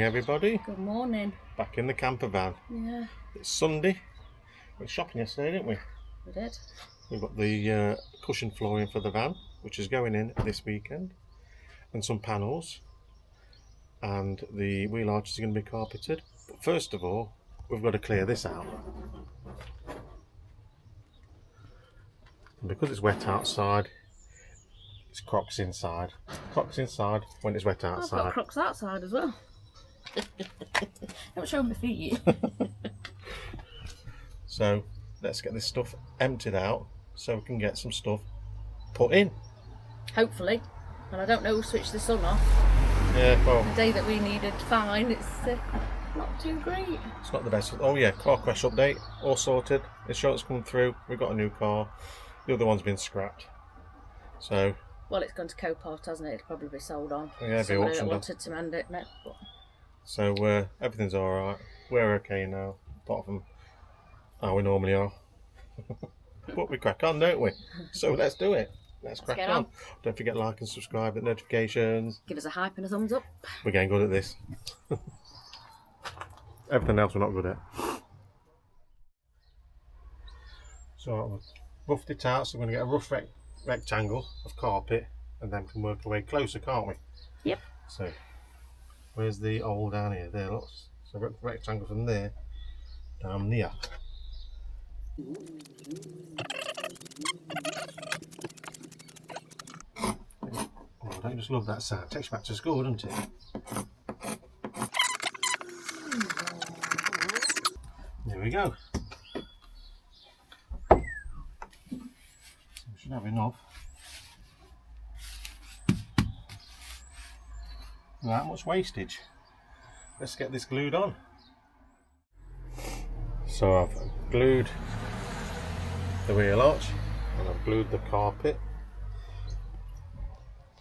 morning, everybody. Good morning. Back in the camper van. Yeah. It's Sunday. We went shopping yesterday, didn't we? We did. We've got the cushion flooring for the van, which is going in this weekend, and some panels, and the wheel arches are going to be carpeted. But first of all, we've got to clear this out. And because it's wet outside, it's Crocs inside. Crocs inside when it's wet outside. I've got Crocs outside as well. Don't show my feet. So let's get this stuff emptied out so we can get some stuff put in. Hopefully. And I don't know who switched the sun off. Yeah, well, The day that we needed fine, it's not too great. it's not the best. Oh yeah, car crash update, all sorted. Insurance come through. We've got a new car. The other one's been scrapped. So Well, it's gone to Copart, hasn't it? It'll probably be sold on. yeah, be Somebody that auctioned off. wanted to mend it, no. But So everything's all right. We're okay now, apart from how we normally are. But we crack on, don't we? So let's do it. Let's crack get on. on. Don't forget like and subscribe, and notifications. give us a hype and a thumbs up. We're getting good at this. Everything else we're not good at. So I've roughed it out, so we're going to get a rough rectangle of carpet, and then we can work our way closer, can't we? Yep. So where's the hole down here? There, look. So rectangle from there down there. Oh, I don't just love that sound. It takes you back to school, doesn't it? There we go. So we should have enough. Without much wastage. Let's get this glued on. So I've glued the wheel arch and I've glued the carpet.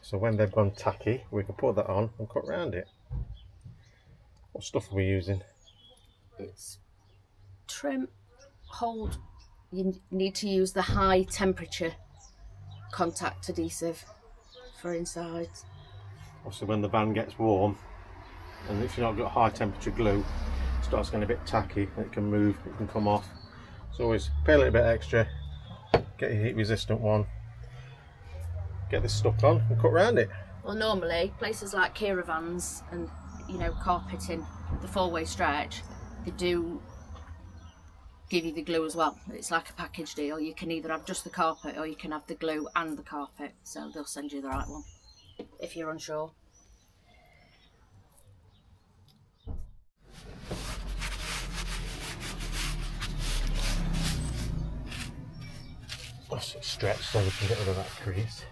So when they've gone tacky, we can put that on and cut round it. What stuff are we using? It's trim, hold. You need to use the high temperature contact adhesive for inside. Obviously when the van gets warm, and if you've not got high temperature glue, it starts getting a bit tacky, it can move, it can come off. So always pay a little bit extra, get your heat resistant one, get this stuck on and cut round it. Well, normally places like Caravans and carpeting, the four-way stretch, they do give you the glue as well. It's like a package deal. You can either have just the carpet or you can have the glue and the carpet. So they'll send you the right one if you're unsure. Let's stretch so we can get rid of that crease.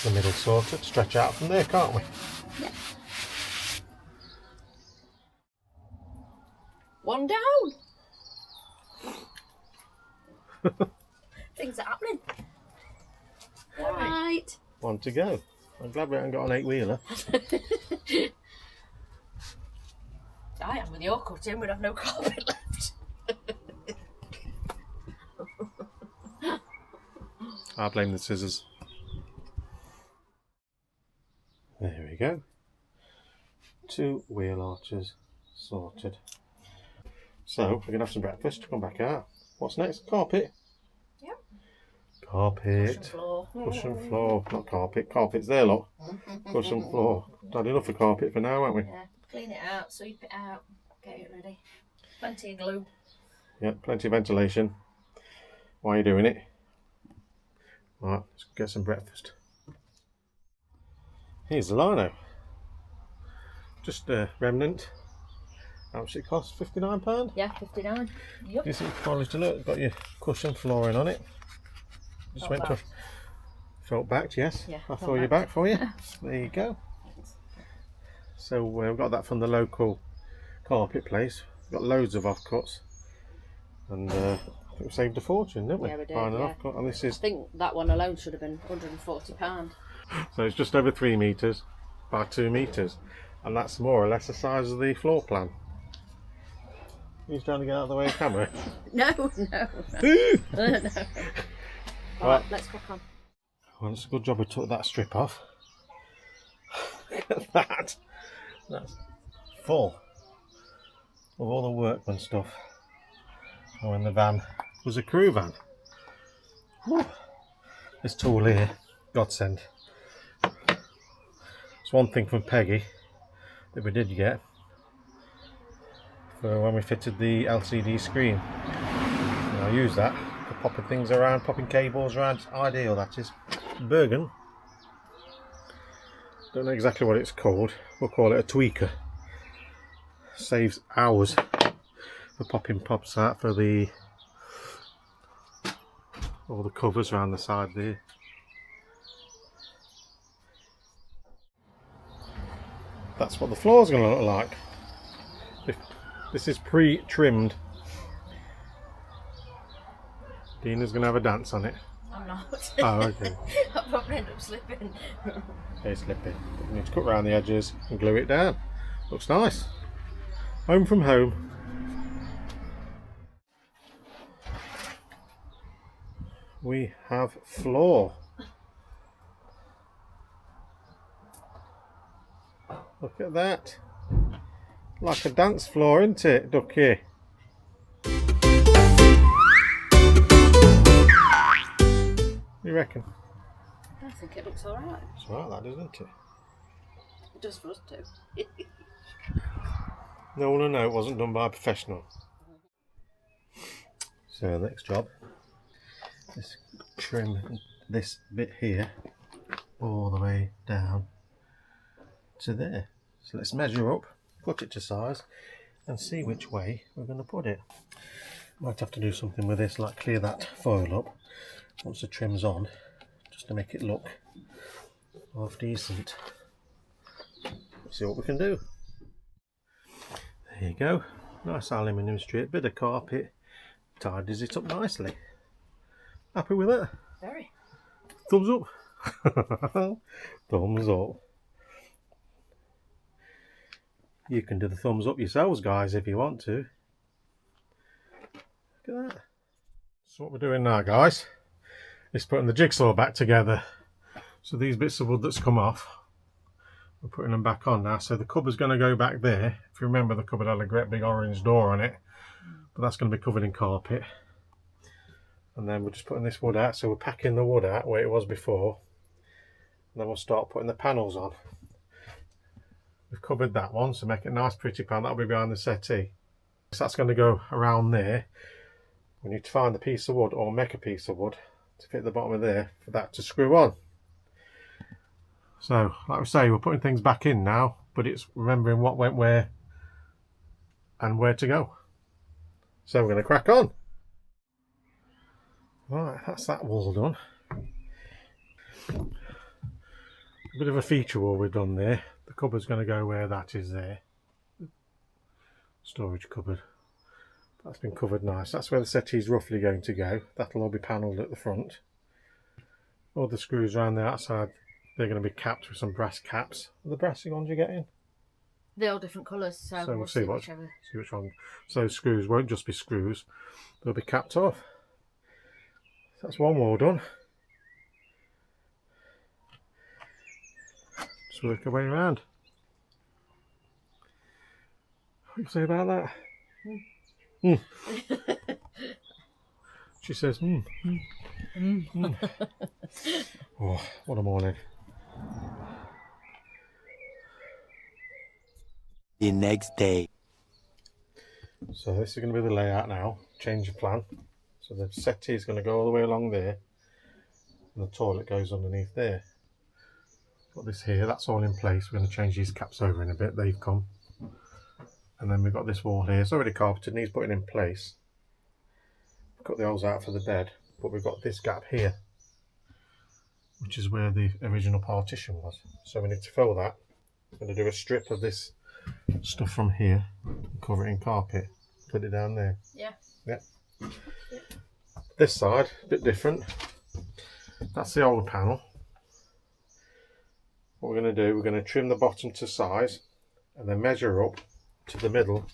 The middle sorted, stretch out from there, can't we? Yeah. One down. Things are happening. Right. One to go. I'm glad we haven't got an 8-wheeler. I am with your cutting, we'd have no carpet left. I blame the scissors. There we go. 2 wheel arches sorted. So we're gonna have some breakfast. Come back out. What's next? Carpet. Yep. Carpet. Cushion floor. Cushion floor. Not carpet. Carpet's there, look. Cushion floor. Had enough of carpet for now, haven't we? Yeah. Clean it out, sweep it out, get it ready. Plenty of glue. Yeah, plenty of ventilation. While you're doing it. Right, let's get some breakfast. Here's the lino. Just a remnant. How much it cost? £59? Yeah, 59. Yep. Decent quality look. Got your cushion flooring on it. Just Felt went backed. to felt backed, yes. Yeah, I'll felt throw you backed. back for you. There you go. So we've got that from the local carpet place. We've got loads of offcuts, and I think we saved a fortune, didn't we? Yeah, we did, Buying an yeah. offcut, and this I is think that one alone should have been £140. so it's just over 3 metres by 2 metres, and that's more or less the size of the floor plan. He's trying to get out of the way of the camera. No. No. Right, let's crack on. Well, it's a good job we took that strip off. Look at that. That's full of all the workman stuff. Oh, and the van was a crew van. Whew. This tool here, godsend. It's one thing from Peggy that we did get for when we fitted the LCD screen. And I use that for popping things around, popping cables around. It's ideal, that is. Bergen. Don't know exactly what it's called. We'll call it a tweaker. Saves hours for popping pops out for the all the covers around the side there. That's what the floor's going to look like. This is pre-trimmed. Dina's going to have a dance on it. I'm not. Oh, okay. I'll probably end up slipping. It's slipping. You need to cut around the edges and glue it down. Looks nice. Home from home. We have floor. Look at that. Like a dance floor, isn't it, Ducky? You reckon? I think it looks alright. It's alright, that, doesn't it? It does for us too. No, it wasn't done by a professional. So, next job is trim this bit here all the way down to there. So let's measure up, cut it to size and see which way we're going to put it. Might have to do something with this, like clear that foil up once the trim's on, just to make it look half decent. Let's see what we can do. There you go, nice aluminium strip, bit of carpet, tidies it up nicely. Happy with that? Very. Thumbs up. Thumbs up. You can do the thumbs up yourselves, guys, if you want to. Look at that. So what we're doing now, guys, is putting the jigsaw back together. So these bits of wood that's come off, we're putting them back on now. So the cupboard's going to go back there. If you remember, the cupboard had a great big orange door on it, but that's going to be covered in carpet. And then we're just putting this wood out, so we're packing the wood out where it was before. And then we'll start putting the panels on. We've covered that one, so make it a nice pretty pan. That'll be behind the settee. So that's going to go around there. We need to find a piece of wood, or make a piece of wood to fit the bottom of there for that to screw on. So, like we say, we're putting things back in now, but it's remembering what went where and where to go. So we're going to crack on. Right, that's that wall done. A bit of a feature wall we've done there. The cupboard's going to go where that is there. Storage cupboard. That's been covered nice. That's where the settee's roughly going to go. That'll all be panelled at the front. All the screws around the outside, they're going to be capped with some brass caps. Are the brassy ones you're getting? They're all different colours, so we'll see whichever. See which one. So those screws won't just be screws, they'll be capped off. That's one wall done. Just work our way around. What do you say about that? She says, Oh, what a morning. The next day. So this is going to be the layout now. Change of plan. So the settee is going to go all the way along there, and the toilet goes underneath there. Got this here, that's all in place. We're going to change these caps over in a bit, they've come. And then we've got this wall here, it's already carpeted, needs putting in place. Cut the holes out for the bed, but we've got this gap here, which is where the original partition was. So we need to fill that. I'm going to do a strip of this stuff from here, and cover it in carpet, put it down there. Yeah. This side, a bit different. That's the old panel. What we're going to do, we're going to trim the bottom to size and then measure up to the middle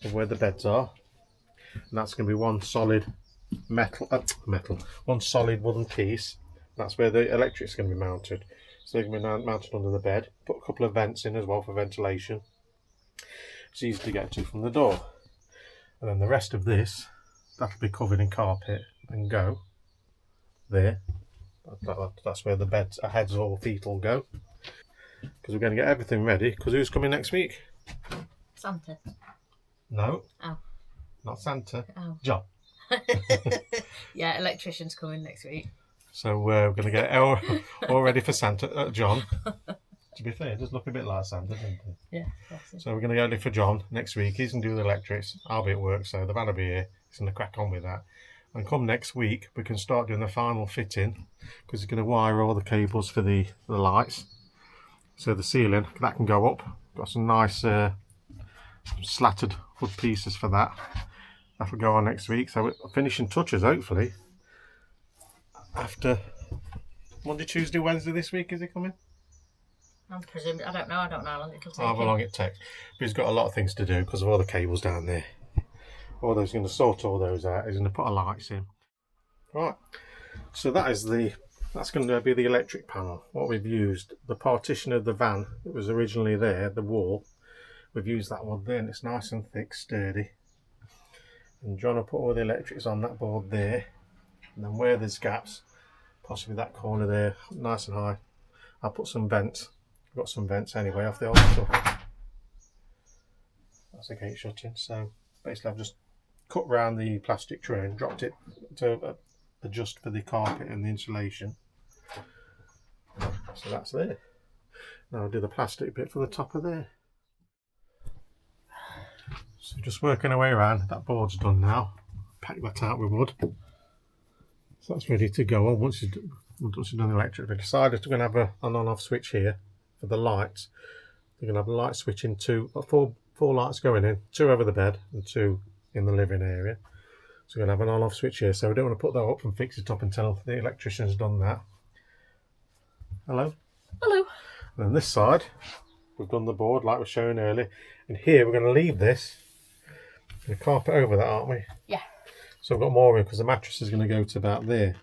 of where the beds are, and that's going to be one solid one solid wooden piece. That's where the electric's going to be mounted. So they're going to be mounted under the bed. Put a couple of vents in as well for ventilation. It's easy to get to from the door. And then the rest of this, that'll be covered in carpet and go there. That's where the beds, heads or feet will go. Because we're going to get everything ready. Because who's coming next week? Santa. No. Oh. Not Santa. Oh. John. Yeah, electrician's coming next week. So we're going to get all ready for Santa. John. To be fair, it does look a bit like Santa, doesn't it? Yeah, that's it. So we're going to get ready for John next week. He's going to do the electrics. I'll be at work, so the van will be here. He's going to crack on with that. And come next week, we can start doing the final fitting, because he's going to wire all the cables for the lights. So the ceiling, that can go up. Got some nice slatted wood pieces for that. That'll go on next week. So we're finishing touches, hopefully, after Monday, Tuesday, Wednesday this week. Is he coming? I'm presuming. I don't know how long it'll take. However long it takes. But he's got a lot of things to do because of all the cables down there. All those, going to sort all those out. He's going to put our lights in. Right. So that's going to be the electric panel. What we've used, the partition of the van that was originally there, the wall. We've used that one there, and it's nice and thick, sturdy. And John will put all the electrics on that board there. And then where there's gaps, possibly that corner there, nice and high, I'll put some vents. I've got some vents anyway off the old stuff. That's the gate shutting. So basically I've just cut round the plastic tray and dropped it to adjust for the carpet and the insulation. So that's there. Now I'll do the plastic bit for the top of there. So just working our way around. That board's done now. Pack that out with wood. So that's ready to go on. Once you've done the electric, we decided we're going to have an on-off switch here for the lights. We're going to have a light switch in four lights going in, 2 over the bed and 2 in the living area. So we're going to have an on-off switch here. So we don't want to put that up and fix it up until the electrician's done that. Hello? Hello. And then this side, we've done the board like we were showing earlier. And here we're going to leave this. We're going to carpet over that, aren't we? Yeah. So I've got more room because the mattress is going to go to about there.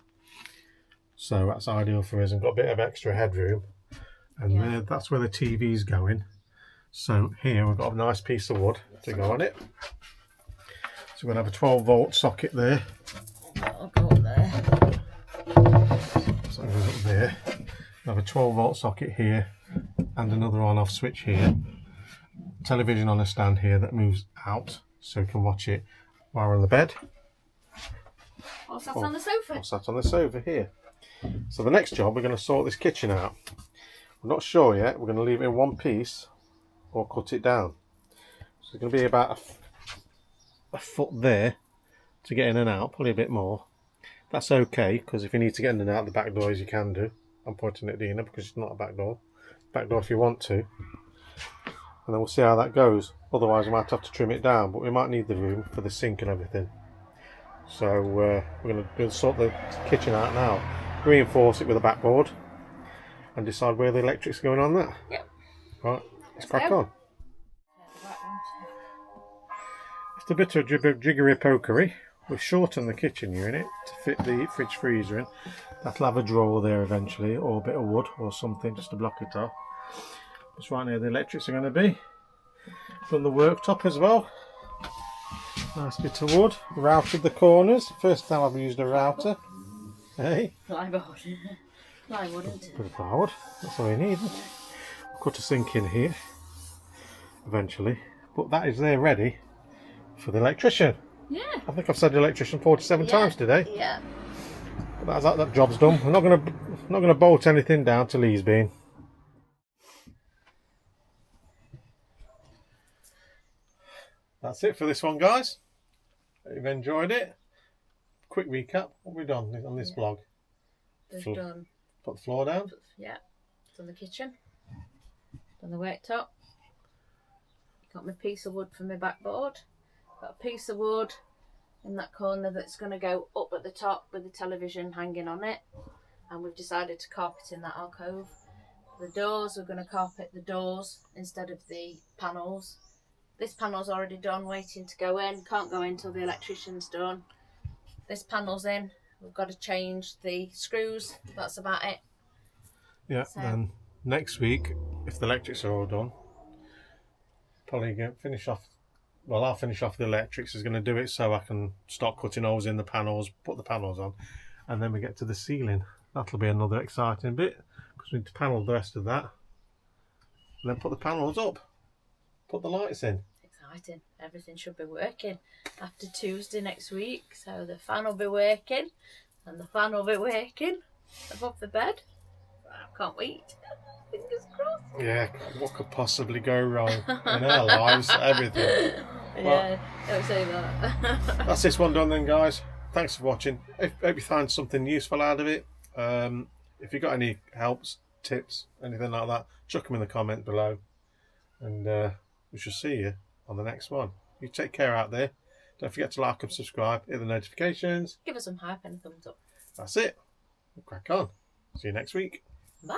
So that's ideal for us and got a bit of extra headroom. And there, that's where the TV's going. So here we've got a nice piece of wood to go on it. So we're going to have a 12-volt socket there. That'll go up there. So it goes up there. We'll have a 12-volt socket here and another on-off switch here. Television on a stand here that moves out so we can watch it while we're on the bed. Or sat on the sofa. Or sat on the sofa here. So the next job, we're going to sort this kitchen out. We're not sure yet. We're going to leave it in one piece or cut it down. So it's going to be about a foot there to get in and out, probably a bit more. That's okay, because if you need to get in and out the back doors, you can do. I'm pointing at Dina because it's not a back door. Back door if you want to. And then we'll see how that goes. Otherwise, we might have to trim it down, but we might need the room for the sink and everything. So we're going to sort the kitchen out now, reinforce it with a backboard, and decide where the electric's going on that. Yep. Right, let's crack on. It's a bit of jiggery pokery. We've shortened the kitchen unit to fit the fridge freezer in. That'll have a drawer there eventually, or a bit of wood or something just to block it off. That's right near the electrics are going to be. Done the worktop as well. Nice bit of wood. Routed the corners. First time I've used a router. Hey? Plywood. Plywood, isn't it? Bit of plywood. That's all you need. Cut a sink in here. Eventually. But that is there ready for the electrician. Yeah. I think I've said the electrician 47 times today. Yeah. But that job's done. I'm not gonna bolt anything down till he's been. That's it for this one, guys. Hope you've enjoyed it. Quick recap. What have we done on this vlog? We've done. Put the floor down. Yeah. Done the kitchen. Done the worktop. Got my piece of wood for my backboard. Got a piece of wood in that corner that's going to go up at the top with the television hanging on it. And we've decided to carpet in that alcove. The doors, we're going to carpet the doors instead of the panels. This panel's already done, waiting to go in. Can't go in till the electrician's done. This panel's in. We've got to change the screws. That's about it. Yeah, So- then next week, if the electrics are all done, probably finish off. Well, I'll finish off the electrics. Is going to do it so I can start cutting holes in the panels, put the panels on, and then we get to the ceiling. That'll be another exciting bit because we need to panel the rest of that, and then put the panels up, put the lights in. Exciting. Everything should be working after Tuesday next week. So the fan will be working, and the fan will be working above the bed. I can't wait. Fingers crossed. Yeah, what could possibly go wrong in our lives? Everything. Yeah, don't say that. That's this one done then, guys. Thanks for watching. Hope you find something useful out of it. If you got any helps, tips, anything like that, chuck them in the comment below. And we shall see you on the next one. You take care out there. Don't forget to like and subscribe, hit the notifications. Give us some hype and a thumbs up. That's it. We'll crack on. See you next week. Bye.